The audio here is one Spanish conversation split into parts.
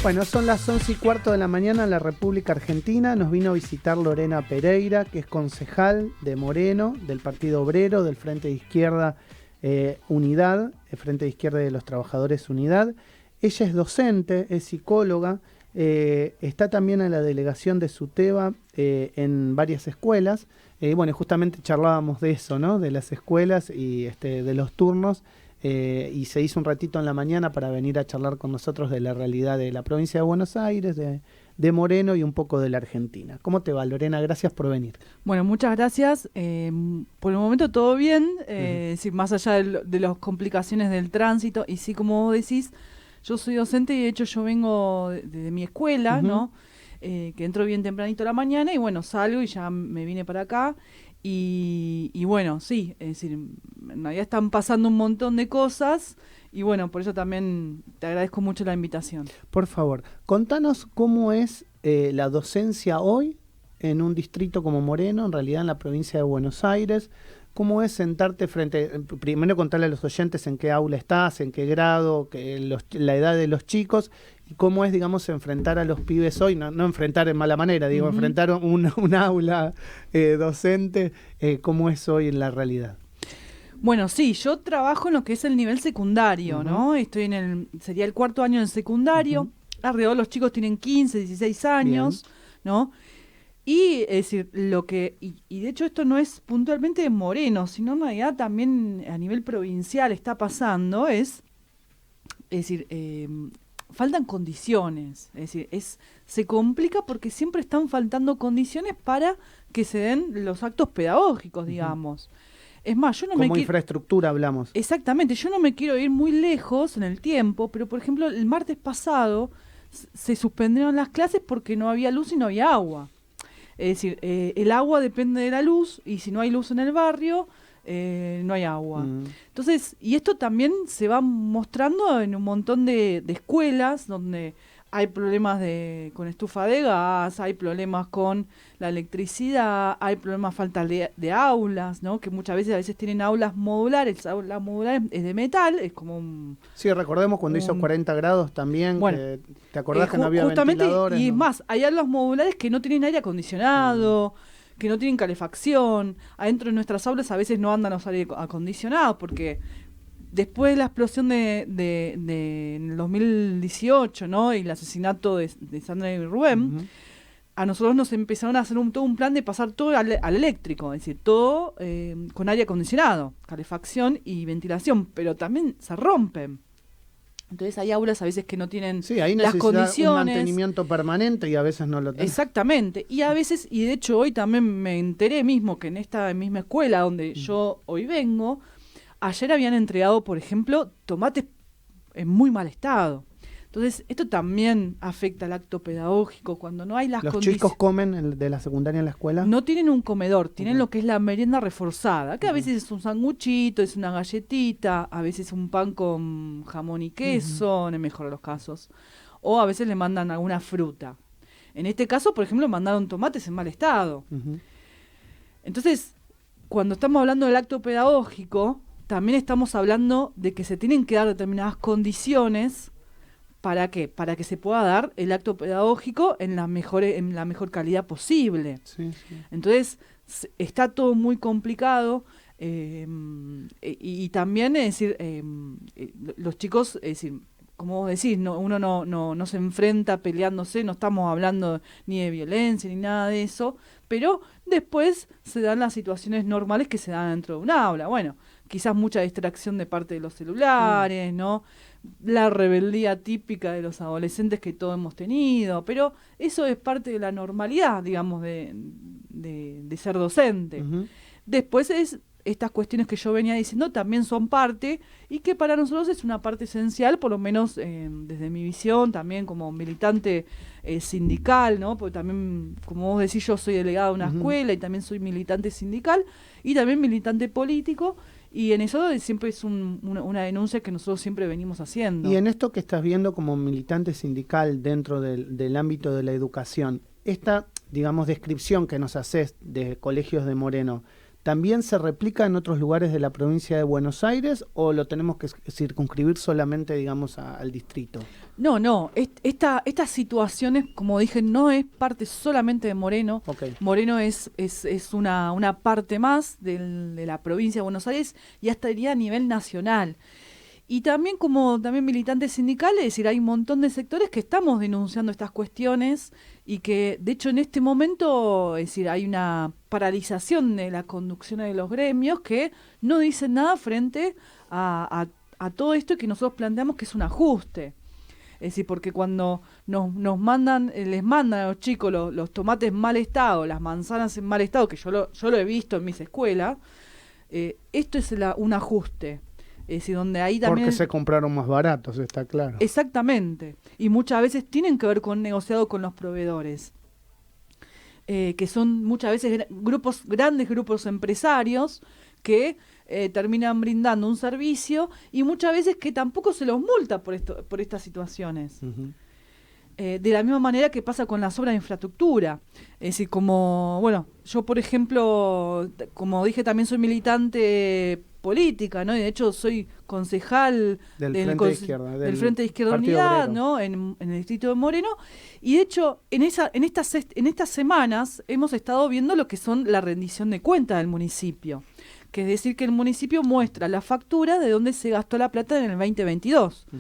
Bueno, son las 11:15 de la mañana en la República Argentina. Nos vino a visitar Lorena Pereira, que es concejal de Moreno, del Partido Obrero, del Frente de Izquierda Unidad, el Frente de Izquierda de los Trabajadores Unidad. Ella es docente, es psicóloga, está también en la delegación de SUTEBA en varias escuelas. Bueno, justamente charlábamos de eso, ¿no? De las escuelas y de los turnos. Y se hizo un ratito en la mañana para venir a charlar con nosotros de la realidad de la provincia de Buenos Aires, de Moreno y un poco de la Argentina. ¿Cómo te va, Lorena? Gracias por venir. Bueno, muchas gracias. Por el momento todo bien, sí, más allá de las complicaciones del tránsito. Y sí, como vos decís, yo soy docente y de hecho yo vengo de mi escuela, ¿no? Que entro bien tempranito a la mañana y bueno, salgo y ya me vine para acá. Y bueno, sí, es decir, en realidad están pasando un montón de cosas y bueno, por eso también te agradezco mucho la invitación. Por favor, contanos cómo es la docencia hoy en un distrito como Moreno, en realidad en la provincia de Buenos Aires. ¿Cómo es sentarte primero contarle a los oyentes en qué aula estás, en qué grado, la edad de los chicos, y cómo es, digamos, enfrentar a los pibes hoy, no enfrentar en mala manera, digo, enfrentar un aula docente, cómo es hoy en la realidad? Bueno, sí, yo trabajo en lo que es el nivel secundario, ¿no? Estoy sería el 4º año en secundario, alrededor los chicos tienen 15, 16 años, bien, ¿no? Y es decir, y de hecho esto no es puntualmente de Moreno, sino en realidad también a nivel provincial está pasando, es decir, faltan condiciones, es decir, se complica porque siempre están faltando condiciones para que se den los actos pedagógicos, digamos. Es más, yo no como infraestructura hablamos. Exactamente, yo no me quiero ir muy lejos en el tiempo, pero por ejemplo, el martes pasado se suspendieron las clases porque no había luz y no había agua. Es decir, el agua depende de la luz y si no hay luz en el barrio, no hay agua. Entonces, y esto también se va mostrando en un montón de escuelas donde hay problemas con estufa de gas, hay problemas con la electricidad, hay problemas falta de aulas, ¿no? Que muchas veces tienen aulas modulares. Aulas modulares es de metal, es como un... Sí, recordemos cuando hizo 40 grados también, bueno, ¿te acordás que no había ventiladores? Y más, hay aulas modulares que no tienen aire acondicionado, que no tienen calefacción. Adentro de nuestras aulas a veces no andan los aire acondicionados porque... Después de la explosión de en el 2018, ¿no? Y el asesinato de Sandra y Rubén, a nosotros nos empezaron a hacer todo un plan de pasar todo al eléctrico, es decir, todo con aire acondicionado, calefacción y ventilación, pero también se rompen. Entonces hay aulas a veces que no tienen las condiciones. Un mantenimiento permanente y a veces no lo tienen. Exactamente. Y a veces, y de hecho hoy también me enteré mismo que en esta misma escuela donde yo hoy vengo, ayer habían entregado, por ejemplo, tomates en muy mal estado. Entonces, esto también afecta al acto pedagógico cuando no hay las condiciones. ¿Los chicos comen de la secundaria en la escuela? No tienen un comedor, tienen lo que es la merienda reforzada, que a veces es un sanguchito, es una galletita, a veces un pan con jamón y queso, en el mejor de los casos. O a veces le mandan alguna fruta. En este caso, por ejemplo, mandaron tomates en mal estado. Entonces, cuando estamos hablando del acto pedagógico, también estamos hablando de que se tienen que dar determinadas condiciones. ¿Para qué? Para que se pueda dar el acto pedagógico en la mejor calidad posible. Sí. Entonces, está todo muy complicado y también, es decir, los chicos, es decir, como vos decís, uno no se enfrenta peleándose, no estamos hablando ni de violencia ni nada de eso, pero después se dan las situaciones normales que se dan dentro de un aula. Bueno, quizás mucha distracción de parte de los celulares, ¿no? La rebeldía típica de los adolescentes que todos hemos tenido, pero eso es parte de la normalidad, digamos, de ser docente. Después estas cuestiones que yo venía diciendo también son parte y que para nosotros es una parte esencial, por lo menos desde mi visión, también como militante sindical, ¿no? Porque también, como vos decís, yo soy delegada de una escuela y también soy militante sindical y también militante político. Y en eso siempre es una denuncia que nosotros siempre venimos haciendo. Y en esto que estás viendo como militante sindical dentro del ámbito de la educación, esta, digamos, descripción que nos haces de colegios de Moreno, ¿también se replica en otros lugares de la provincia de Buenos Aires o lo tenemos que circunscribir solamente, digamos, al distrito? No, estas situaciones, como dije, no es parte solamente de Moreno. Okay. Moreno es una parte más de la provincia de Buenos Aires y hasta iría a nivel nacional. Y también como también militantes sindicales, es decir, hay un montón de sectores que estamos denunciando estas cuestiones y que, de hecho, en este momento, es decir, hay una paralización de la conducción de los gremios que no dicen nada frente a todo esto que nosotros planteamos que es un ajuste. Es decir, porque cuando nos mandan, les mandan a los chicos los tomates en mal estado, las manzanas en mal estado, que yo lo he visto en mis escuelas, esto es un ajuste. Es decir, donde ahí también... Porque se compraron más baratos, está claro. Exactamente. Y muchas veces tienen que ver con negociado con los proveedores. Que son muchas veces grandes grupos empresarios que terminan brindando un servicio y muchas veces que tampoco se los multa por estas situaciones. Uh-huh. De la misma manera que pasa con las obras de infraestructura. Es decir, yo por ejemplo, como dije, también soy militante política, ¿no? Y de hecho soy concejal del Frente de Izquierda Unidad, ¿no? En el distrito de Moreno. Y de hecho, en estas semanas hemos estado viendo lo que son la rendición de cuentas del municipio. Que es decir, que el municipio muestra la factura de dónde se gastó la plata en el 2022. Uh-huh.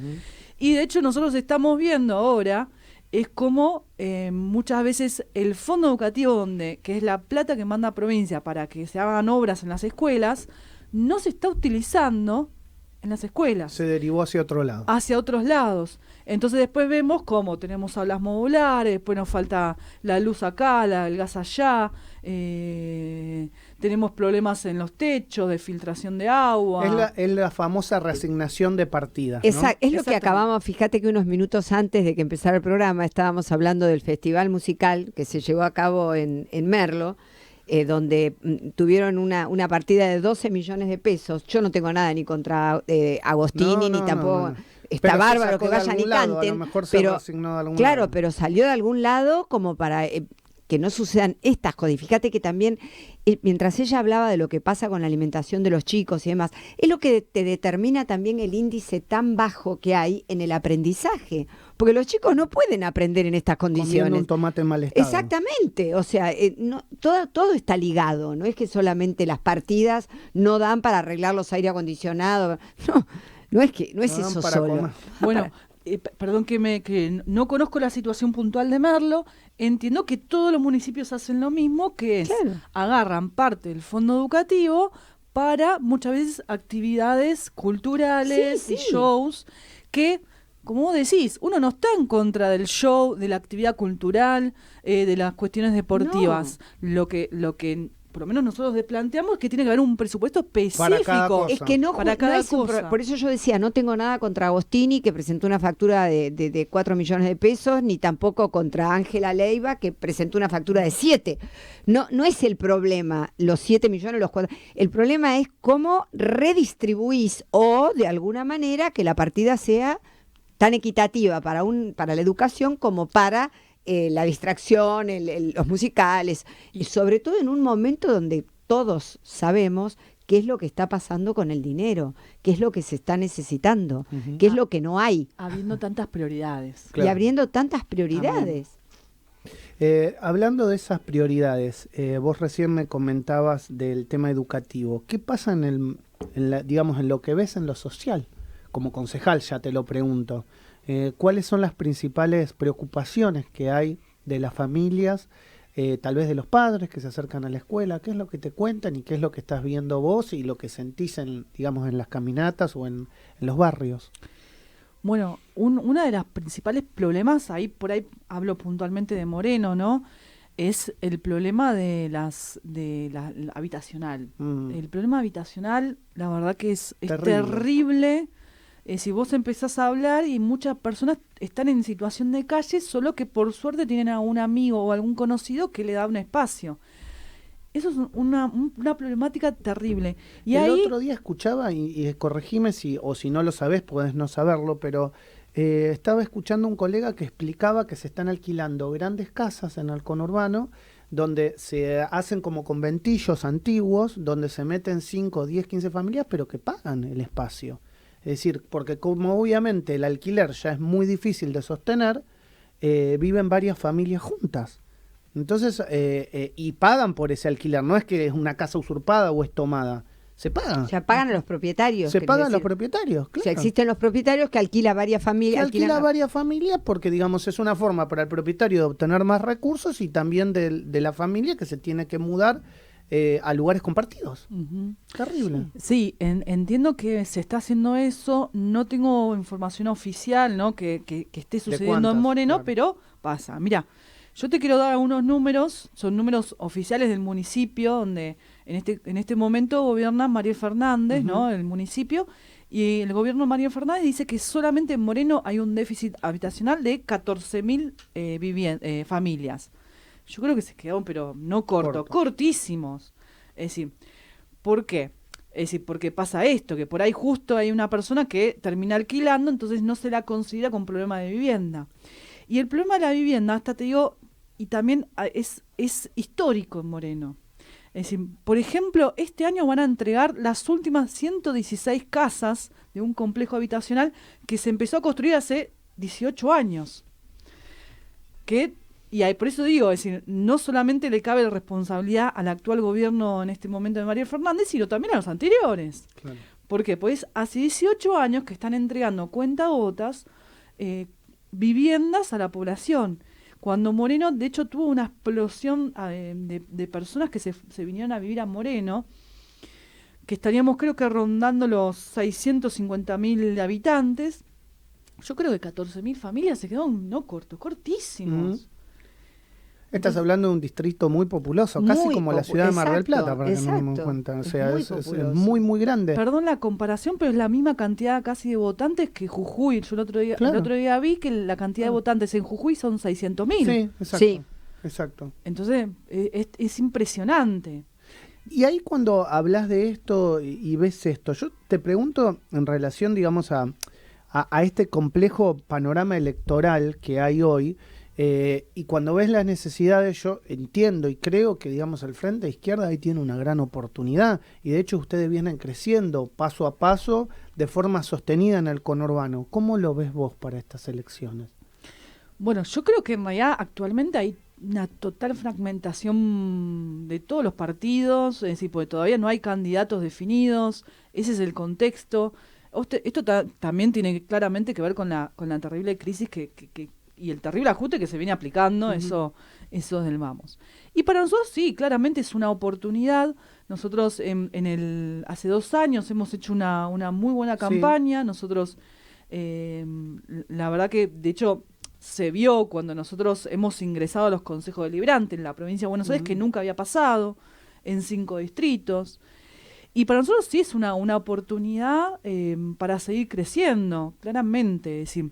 Y de hecho nosotros estamos viendo ahora es como muchas veces el fondo educativo, que es la plata que manda provincia para que se hagan obras en las escuelas, no se está utilizando en las escuelas. Se derivó hacia otro lado. Hacia otros lados. Entonces después vemos cómo tenemos aulas modulares, después nos falta la luz acá, el gas allá, tenemos problemas en los techos de filtración de agua. Es la famosa reasignación de partidas, ¿no? Es lo que acabamos, fíjate que unos minutos antes de que empezara el programa estábamos hablando del festival musical que se llevó a cabo en Merlo, donde tuvieron una partida de 12 millones de pesos. Yo no tengo nada ni contra Agostini, ni tampoco... No. Está pero bárbaro que vayan y canten, a lo mejor pero se de algún claro, lado. Pero salió de algún lado como para que no sucedan estas cosas. Fíjate que también, mientras ella hablaba de lo que pasa con la alimentación de los chicos y demás, es lo que te determina también el índice tan bajo que hay en el aprendizaje, porque los chicos no pueden aprender en estas condiciones. Comiendo un tomate en mal estado. Exactamente, o sea, todo está ligado, no es que solamente las partidas no dan para arreglar los aire acondicionados, no es eso solo. Bueno, perdón que no conozco la situación puntual de Merlo, entiendo que todos los municipios hacen lo mismo, que es agarran parte del fondo educativo para muchas veces actividades culturales y shows que, como vos decís, uno no está en contra del show, de la actividad cultural, de las cuestiones deportivas. No. Lo que por lo menos nosotros planteamos es que tiene que haber un presupuesto específico para cada cosa. Es que para cada cosa. Por eso yo decía, no tengo nada contra Agostini, que presentó una factura de 4 millones de pesos, ni tampoco contra Ángela Leiva, que presentó una factura de 7. No es el problema, los 7 millones, los 4. El problema es cómo redistribuís o, de alguna manera, que la partida sea tan equitativa para la educación como para la distracción, los musicales, y sobre todo en un momento donde todos sabemos qué es lo que está pasando con el dinero, qué es lo que se está necesitando, qué es lo que no hay. Habiendo tantas prioridades. Claro. Y abriendo tantas prioridades. Hablando de esas prioridades, vos recién me comentabas del tema educativo. ¿Qué pasa en lo que ves en lo social? Como concejal, ya te lo pregunto. ¿Cuáles son las principales preocupaciones que hay de las familias, tal vez de los padres que se acercan a la escuela? ¿Qué es lo que te cuentan y qué es lo que estás viendo vos y lo que sentís en las caminatas o en los barrios? Bueno, una de las principales problemas, por ahí hablo puntualmente de Moreno, ¿no? Es el problema de la habitacional. El problema habitacional, la verdad que es terrible. Si vos empezás a hablar y muchas personas están en situación de calle, solo que por suerte tienen a un amigo o algún conocido que le da un espacio. Eso es una problemática terrible. Y el otro día escuchaba, y corregime si no lo sabés, podés no saberlo, pero estaba escuchando un colega que explicaba que se están alquilando grandes casas en el conurbano donde se hacen como conventillos antiguos, donde se meten 5, 10, 15 familias, pero que pagan el espacio. Es decir, porque como obviamente el alquiler ya es muy difícil de sostener, viven varias familias juntas. Entonces, y pagan por ese alquiler, no es que es una casa usurpada o es tomada. Se paga. O sea, pagan a los propietarios. Se pagan los propietarios, claro. O sea, existen los propietarios que alquilan varias familias. Que alquila varias familias porque, digamos, es una forma para el propietario de obtener más recursos y también de la familia que se tiene que mudar a lugares compartidos. Terrible. Sí, entiendo que se está haciendo eso. No tengo información oficial, ¿no? que esté sucediendo en Moreno, claro, pero pasa. Mira, yo te quiero dar algunos números, son números oficiales del municipio, donde en este momento gobierna Mariel Fernández, ¿no? El municipio, y el gobierno de Mariel Fernández dice que solamente en Moreno hay un déficit habitacional de 14.000 familias. Yo creo que se quedaron, pero no cortísimos. Es decir, ¿por qué? Es decir, porque pasa esto, que por ahí justo hay una persona que termina alquilando, entonces no se la considera con problema de vivienda. Y el problema de la vivienda, hasta te digo, y también es histórico en Moreno. Es decir, por ejemplo, este año van a entregar las últimas 116 casas de un complejo habitacional que se empezó a construir hace 18 años. Por eso digo, es decir, no solamente le cabe la responsabilidad al actual gobierno en este momento de Mariel Fernández, sino también a los anteriores. Claro. ¿Por qué? Pues hace 18 años que están entregando cuentagotas viviendas a la población. Cuando Moreno, de hecho, tuvo una explosión de personas que se vinieron a vivir a Moreno, que estaríamos creo que rondando los 650.000 habitantes. Yo creo que 14.000 familias se quedaron cortísimos. Estás hablando de un distrito muy populoso, casi como la ciudad de Mar del Plata, para que nos demos cuenta. O sea, es muy, muy grande. Perdón la comparación, pero es la misma cantidad casi de votantes que Jujuy. Yo el otro día vi que la cantidad de votantes en Jujuy son 600.000. Sí, exacto. Sí. Exacto. Entonces, es impresionante. Y ahí cuando hablas de esto y ves esto, yo te pregunto en relación, digamos, a este complejo panorama electoral que hay hoy, y cuando ves las necesidades, yo entiendo y creo que, digamos, el Frente de Izquierda ahí tiene una gran oportunidad, y de hecho ustedes vienen creciendo paso a paso de forma sostenida en el conurbano. ¿Cómo lo ves vos para estas elecciones? Bueno, yo creo que en realidad actualmente hay una total fragmentación de todos los partidos, es decir, porque todavía no hay candidatos definidos, ese es el contexto. Esto también tiene claramente que ver con la terrible crisis y el terrible ajuste que se viene aplicando, eso es del vamos. Y para nosotros sí, claramente es una oportunidad. Nosotros hace 2 años hemos hecho una muy buena campaña. Sí. Nosotros, la verdad que de hecho se vio cuando nosotros hemos ingresado a los consejos deliberantes en la provincia de Buenos Aires, que nunca había pasado, en 5 distritos. Y para nosotros sí es una oportunidad para seguir creciendo, claramente. Es decir,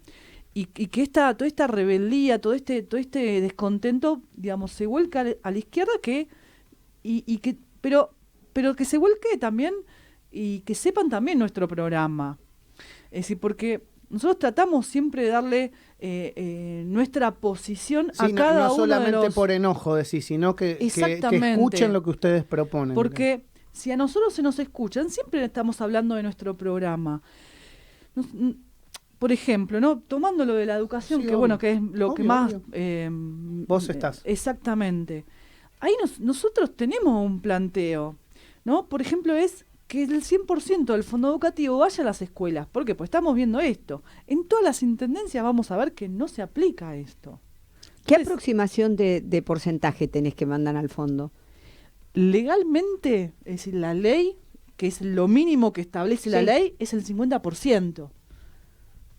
y que toda esta rebeldía, todo este descontento, digamos, se vuelca a la izquierda, pero que se vuelque también y que sepan también nuestro programa. Es decir, porque nosotros tratamos siempre de darle nuestra posición a cada uno de los... No solamente por enojo, decís, sino que escuchen lo que ustedes proponen. Porque si a nosotros se nos escuchan, siempre estamos hablando de nuestro programa. Por ejemplo, ¿no? Tomando lo de la educación, sí, que bueno, que es lo que más... vos estás. Exactamente. Ahí nosotros tenemos un planteo, ¿no? Por ejemplo, es que el 100% del fondo educativo vaya a las escuelas. ¿Por qué? Pues estamos viendo esto. En todas las intendencias vamos a ver que no se aplica esto. ¿Qué aproximación de porcentaje tenés que mandar al fondo? Legalmente, es decir, la ley, que es lo mínimo que establece la ley, es el 50%.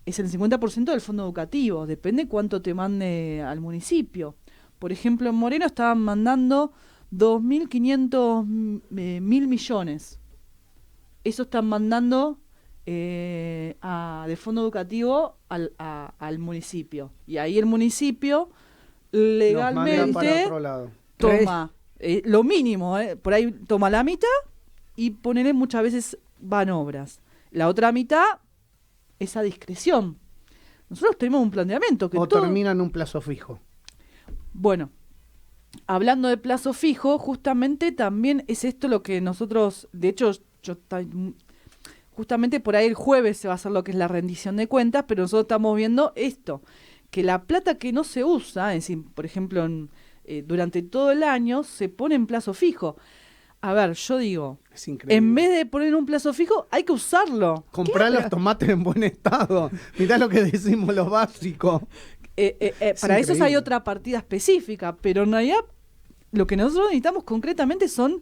Es el 50% del fondo educativo, depende cuánto te mande al municipio. Por ejemplo, en Moreno estaban mandando 2.500 mil millones. Eso están mandando de fondo educativo al municipio. Y ahí el municipio legalmente toma lo mínimo, por ahí toma la mitad y ponerle muchas veces van obras. La otra mitad es a discreción. Nosotros tenemos un planteamiento que termina en un plazo fijo. Bueno, hablando de plazo fijo, justamente también es esto lo que nosotros, de hecho, justamente por ahí el jueves se va a hacer lo que es la rendición de cuentas, pero nosotros estamos viendo esto, que la plata que no se usa, es decir, por ejemplo, durante todo el año se pone en plazo fijo. A ver, yo digo, en vez de poner un plazo fijo, hay que usarlo. Comprar los tomates en buen estado. Mirá lo que decimos, lo básico. Para eso hay otra partida específica, pero en realidad lo que nosotros necesitamos concretamente son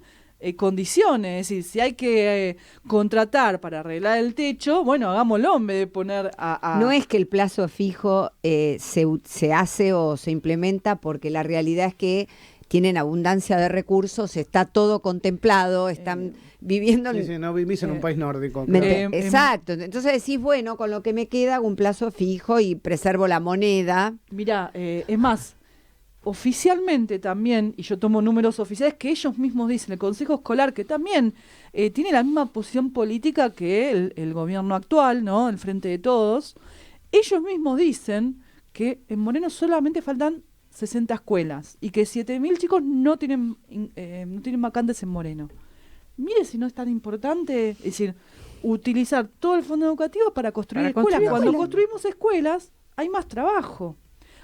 condiciones. Es decir, si hay que contratar para arreglar el techo, bueno, hagámoslo en vez de poner a... No es que el plazo fijo se hace o se implementa porque la realidad es que tienen abundancia de recursos, está todo contemplado, están viviendo... Sí, no vivís en un país nórdico. Exacto, entonces decís, bueno, con lo que me queda hago un plazo fijo y preservo la moneda. Mirá, es más, oficialmente también, y yo tomo números oficiales que ellos mismos dicen, el Consejo Escolar, que también tiene la misma posición política que el gobierno actual, ¿no? El Frente de Todos, ellos mismos dicen que en Moreno solamente faltan 60 escuelas y que 7.000 chicos no tienen vacantes en Moreno. Mire si no es tan importante, es decir, utilizar todo el fondo educativo para construir escuelas. Cuando construimos escuelas hay más trabajo,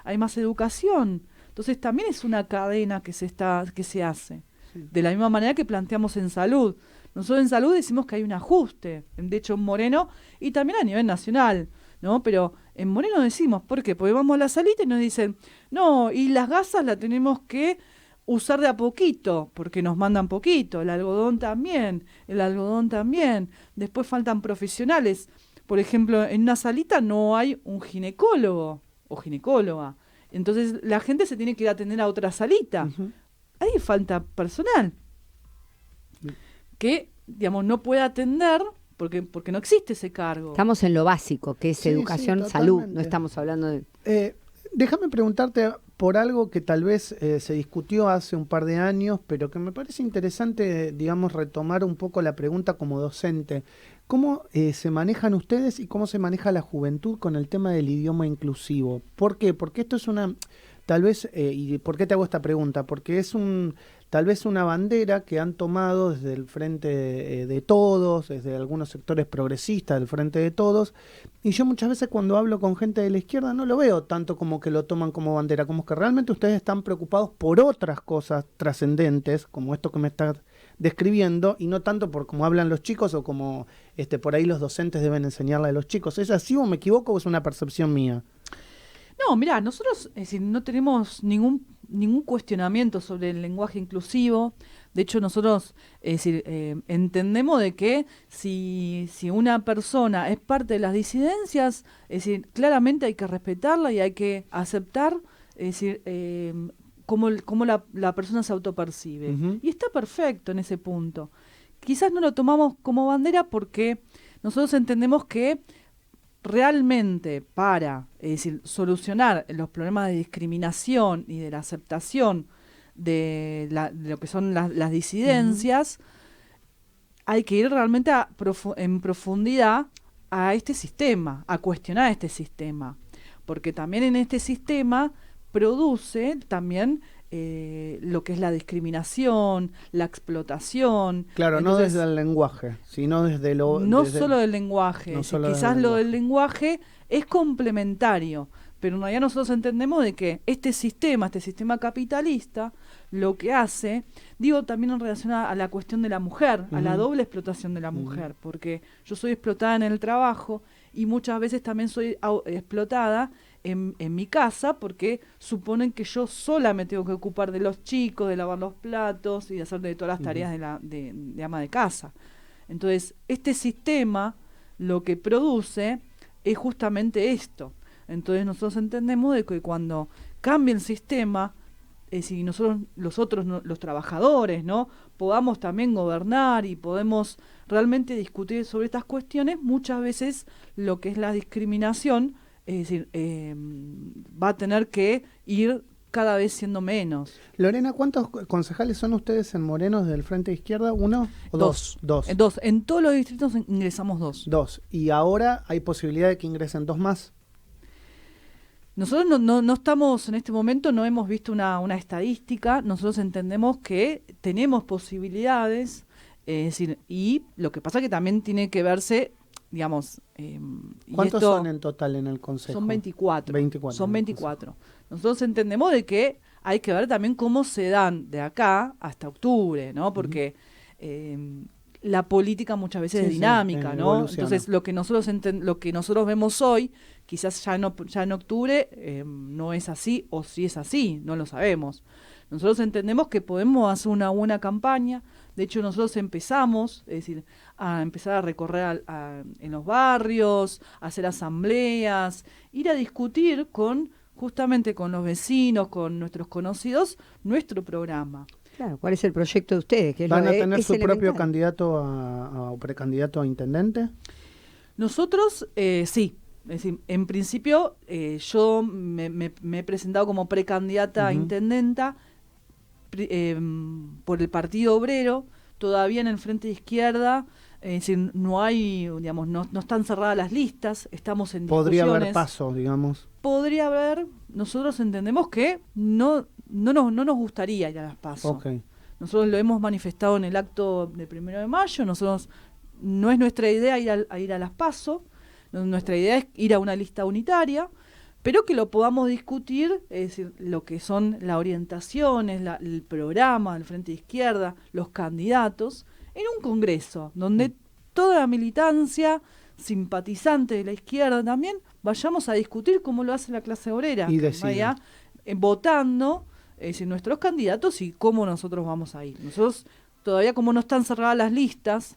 hay más educación. Entonces también es una cadena que se hace. Sí. De la misma manera que planteamos en salud. Nosotros en salud decimos que hay un ajuste, de hecho en Moreno y también a nivel nacional, ¿no? Pero en Moreno decimos, ¿por qué? Porque vamos a la salita y nos dicen, no, y las gasas las tenemos que usar de a poquito, porque nos mandan poquito, el algodón también, después faltan profesionales. Por ejemplo, en una salita no hay un ginecólogo o ginecóloga, entonces la gente se tiene que ir a atender a otra salita. Uh-huh. Ahí falta personal que, digamos, no puede atender porque no existe ese cargo. Estamos en lo básico, que es educación, salud, no estamos hablando de... Déjame preguntarte por algo que tal vez se discutió hace un par de años, pero que me parece interesante, digamos, retomar un poco la pregunta como docente. ¿Cómo se manejan ustedes y cómo se maneja la juventud con el tema del idioma inclusivo? ¿Por qué? Porque esto es una... Tal vez, ¿y por qué te hago esta pregunta? Porque es tal vez una bandera que han tomado desde el Frente de Todos, desde algunos sectores progresistas del Frente de Todos, y yo muchas veces cuando hablo con gente de la izquierda no lo veo tanto como que lo toman como bandera, como que realmente ustedes están preocupados por otras cosas trascendentes, como esto que me estás describiendo, y no tanto por cómo hablan los chicos o como por ahí los docentes deben enseñarle a los chicos. ¿Es así o me equivoco o es una percepción mía? No, mirá, nosotros es decir, no tenemos ningún cuestionamiento sobre el lenguaje inclusivo. De hecho, nosotros entendemos de que si una persona es parte de las disidencias, es decir, claramente hay que respetarla y hay que aceptar, es decir, cómo la persona se autopercibe. Uh-huh. Y está perfecto en ese punto. Quizás no lo tomamos como bandera porque nosotros entendemos que realmente para solucionar los problemas de discriminación y de la aceptación de lo que son las disidencias, hay que ir realmente en profundidad a este sistema, a cuestionar este sistema, porque también en este sistema produce también lo que es la discriminación, la explotación. Claro, entonces, no desde el lenguaje, sino desde lo... No solo del lenguaje, no solo quizás lo del lenguaje es complementario, pero en realidad nosotros entendemos de que este sistema capitalista, lo que hace, digo también en relación a la cuestión de la mujer, a la doble explotación de la mujer, porque yo soy explotada en el trabajo y muchas veces también soy explotada en mi casa porque suponen que yo sola me tengo que ocupar de los chicos, de lavar los platos y de hacer de todas las tareas de ama de casa. Entonces, este sistema lo que produce es justamente esto. Entonces nosotros entendemos de que cuando cambia el sistema, si nosotros los trabajadores, ¿no?, podamos también gobernar y podemos realmente discutir sobre estas cuestiones, muchas veces lo que es la discriminación, es decir, va a tener que ir cada vez siendo menos. Lorena, ¿cuántos concejales son ustedes en Moreno desde el Frente de Izquierda? ¿Uno o dos? Dos. En todos los distritos ingresamos dos. Dos. ¿Y ahora hay posibilidad de que ingresen dos más? Nosotros no estamos en este momento, no hemos visto una estadística, nosotros entendemos que tenemos posibilidades, es decir, y lo que pasa que también tiene que verse, digamos... ¿Cuántos son en total en el Consejo? Son 24. 24 Son 24. Nosotros entendemos de que hay que ver también cómo se dan de acá hasta octubre, ¿no? Porque la política muchas veces es dinámica, ¿no? Evoluciona. Entonces, lo que nosotros vemos hoy, quizás ya en octubre no es así, o si es así, no lo sabemos. Nosotros entendemos que podemos hacer una buena campaña. De hecho, nosotros empezamos, es decir, a empezar a recorrer en los barrios, a hacer asambleas, ir a discutir justamente con los vecinos, con nuestros conocidos, nuestro programa. Claro, ¿cuál es el proyecto de ustedes? Que ¿Van a tener es su propio elemental. candidato o precandidato a intendente? Nosotros, sí. Es decir, en principio, yo me he presentado como precandidata a intendenta por el Partido Obrero. Todavía en el Frente de Izquierda, es decir, no hay, digamos, no están cerradas las listas, estamos en Podría discusiones. haber paso, digamos. Podría haber, nosotros entendemos que no nos gustaría ir a las PASO. Okay. Nosotros lo hemos manifestado en el acto de 1 de mayo, nosotros no es nuestra idea ir a las PASO, nuestra idea es ir a una lista unitaria, pero que lo podamos discutir, es decir, lo que son las orientaciones, el programa del Frente de Izquierda, los candidatos, en un congreso, donde toda la militancia, simpatizante de la izquierda también, vayamos a discutir cómo lo hace la clase obrera, Y que decidan. vaya votando, es decir, nuestros candidatos y cómo nosotros vamos a ir. Nosotros todavía, como no están cerradas las listas,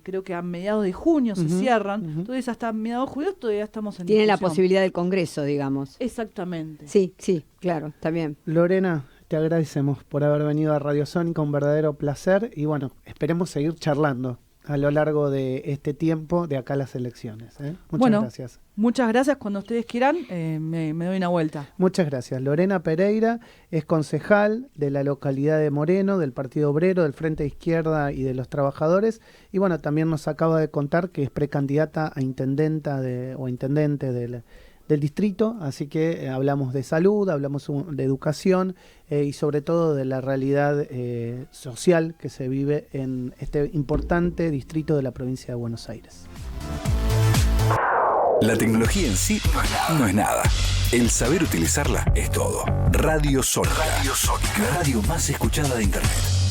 creo que a mediados de junio se cierran, entonces hasta mediados de julio todavía estamos en Tienen la discusión. posibilidad del Congreso, digamos. Exactamente. Sí, claro, está bien. Lorena, te agradecemos por haber venido a Radio Sónica, un verdadero placer. Y bueno, esperemos seguir charlando a lo largo de este tiempo de acá a las elecciones. Muchas gracias. Muchas gracias. Cuando ustedes quieran, me doy una vuelta. Muchas gracias. Lorena Pereira es concejal de la localidad de Moreno, del Partido Obrero, del Frente de Izquierda y de los Trabajadores. Y bueno, también nos acaba de contar que es precandidata a intendenta o intendente del distrito. Así que hablamos de salud, hablamos de educación y sobre todo de la realidad social que se vive en este importante distrito de la provincia de Buenos Aires. La tecnología en sí no es nada. El saber utilizarla es todo. Radio Sónica. Radio Sónica. La radio más escuchada de Internet.